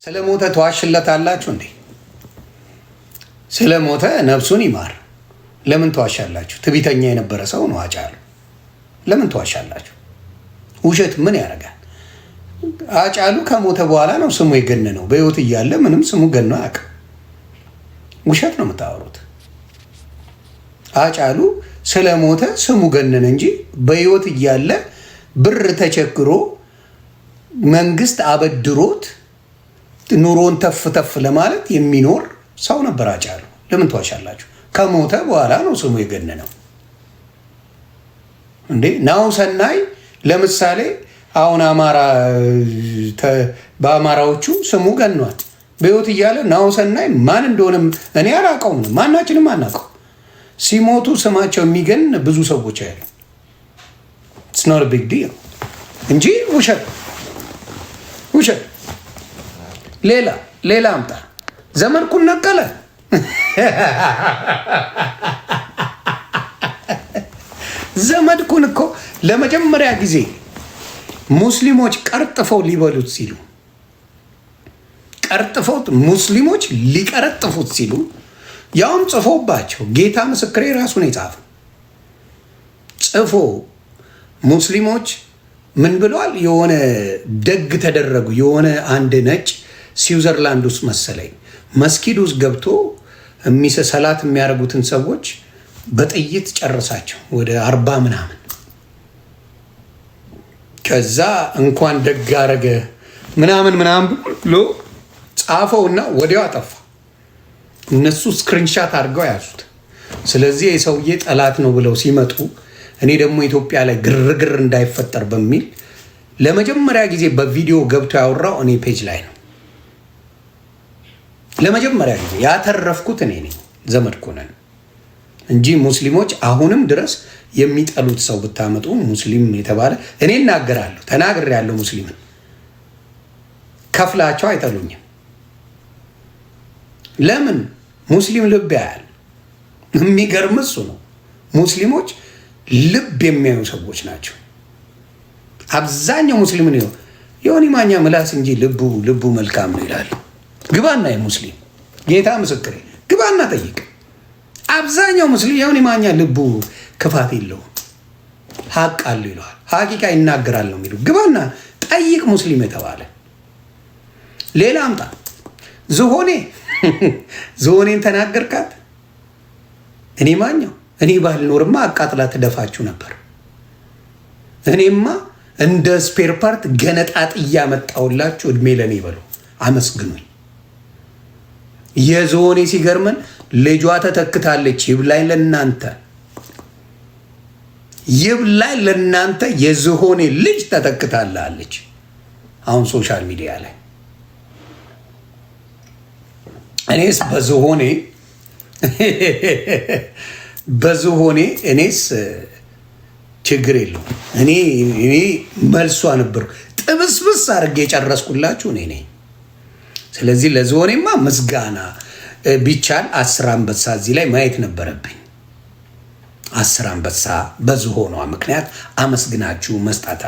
ስለሞተ ተዋሽለታላችሁ እንዴ? ስለሞተ ነፍሱን ይማር። ለምን ተዋሻላችሁ? ትዕቢተኛ የነበረ ሰው ነው አጫሉ። ለምን ተዋሻላችሁ? ውሸት ምን ያደርጋል? አጫሉ ከሞተ በኋላ ነው ስሙ የገነነው። በህይወት እያለ ምንም ስሙ ገኖ አያውቅም። ውሸት ነው የምታወሩት። አጫሉ ስለሞተ ስሙ ገነነ እንጂ በህይወት እያለ ብር ተቸግሮ መንግስት አበድሮት ኑሮን ተፍ ተፍ ለማለት የሚኖር ሰው ነበር አጫሉ። ለምን ተዋሻላችሁ? ከሞተ በኋላ ነው ስሙ የገነነው እንዴ። ናሁሰናይ ለምሳሌ አሁን በአማራዎቹ ስሙ ገኗል። በህይወት እያለ ናሁሰናይ ማን እንደሆነ እኔ አላውቀውም፣ ማናችንም አናውቀው። ሲሞቱ ስማቸው የሚገን ብዙ ሰዎች አሉ። ኢትስ ኖት ቢግ ዲል እንጂ ውሸት ውሸት። ሌላ አምጣ። ዘመድኩን ነቀለ ዘመድኩን እኮ ለመጀመሪያ ጊዜ ሙስሊሞች ቀርጥፈው ሊበሉት ሲሉ ቀርጥፈውት ሙስሊሞች ሊቀረጥፉት ሲሉ ያውም ጽፎባቸው ጌታ ምስክሬ ራሱ ነው የጻፈው። ጽፎ ሙስሊሞች ምን ብለዋል? የሆነ ደግ ተደረጉ። የሆነ አንድ ነጭ ስዊዘርላንድ ውስጥ መሰለኝ መስጊድ ውስጥ ገብቶ ሰላት የሚያደርጉትን ሰዎች በጥይት ጨረሳቸው፣ ወደ 40 ምናምን። ከዛ እንኳን ደግ አረገ ምናምን ብሎ ጻፈውና ወዲያው አጠፋ። እነሱ ስክሪንሻት አድርገው ያዙት። ስለዚህ የሰውዬ ጠላት ነው ብለው ሲመጡ እኔ ደግሞ ኢትዮጵያ ላይ ግርግር እንዳይፈጠር በሚል ለመጀመሪያ ጊዜ በቪዲዮ ገብቶ ያወራው እኔ ፔጅ ላይ ነው። ለመጀመሪያ ጊዜ ያተረፍኩት እኔ ነኝ፣ ዘመድኩን እንጂ ሙስሊሞች አሁንም ድረስ የሚጠሉት ሰው ብታመጡ ሙስሊም የተባለ እኔ እናገራለሁ፣ ተናግሬያለሁ። ሙስሊምን ከፍላቸው አይጠሉኝም። ለምን? ሙስሊም ልብ ያያል። የሚገርም እሱ ነው። ሙስሊሞች ልብ የሚያዩ ሰዎች ናቸው። አብዛኛው ሙስሊም ነው የሆነ ማኛ ምላስ እንጂ ልቡ መልካም ነው ይላሉ። ግባና የሙስሊም ጌታ ምስክሬ ግባና ጠይቅ። አብዛኛው ሙስሊም የሆነ ማኛ ልቡ ክፋት የለውም፣ ሀቅ አለው ይለዋል። ሀቂቃ ይናገራል ነው የሚሉ። ግባና ጠይቅ ሙስሊም የተባለ። ሌላ አምጣ። ዝሆኔን ተናገርካት። እኔ ማኛው እኔ ባልኖርማ አቃጥላ ትደፋችሁ ነበር። እኔማ እንደ ስፔር ፓርት ገነጣጥ እያመጣውላችሁ እድሜ ለኔ በሉ፣ አመስግኑኝ። የዝሆኔ ሲገርመን ልጇ ተተክታለች። ይብላኝ ለናንተ የዝሆኔ ልጅ ተተክታላለች። አሁን ሶሻል ሚዲያ ላይ እኔስ በዝሆኔ እኔስ ችግር የለውም። እኔ መልሷ ነበር ጥብስብስ አድርጌ የጨረስኩላችሁ እኔ ነኝ። ስለዚህ ለዝሆኔማ ምስጋና ቢቻል 10 አንበሳ እዚህ ላይ ማየት ነበረብኝ። 10 አንበሳ በዝሆኗ ምክንያት አመስግናችሁ መስጣት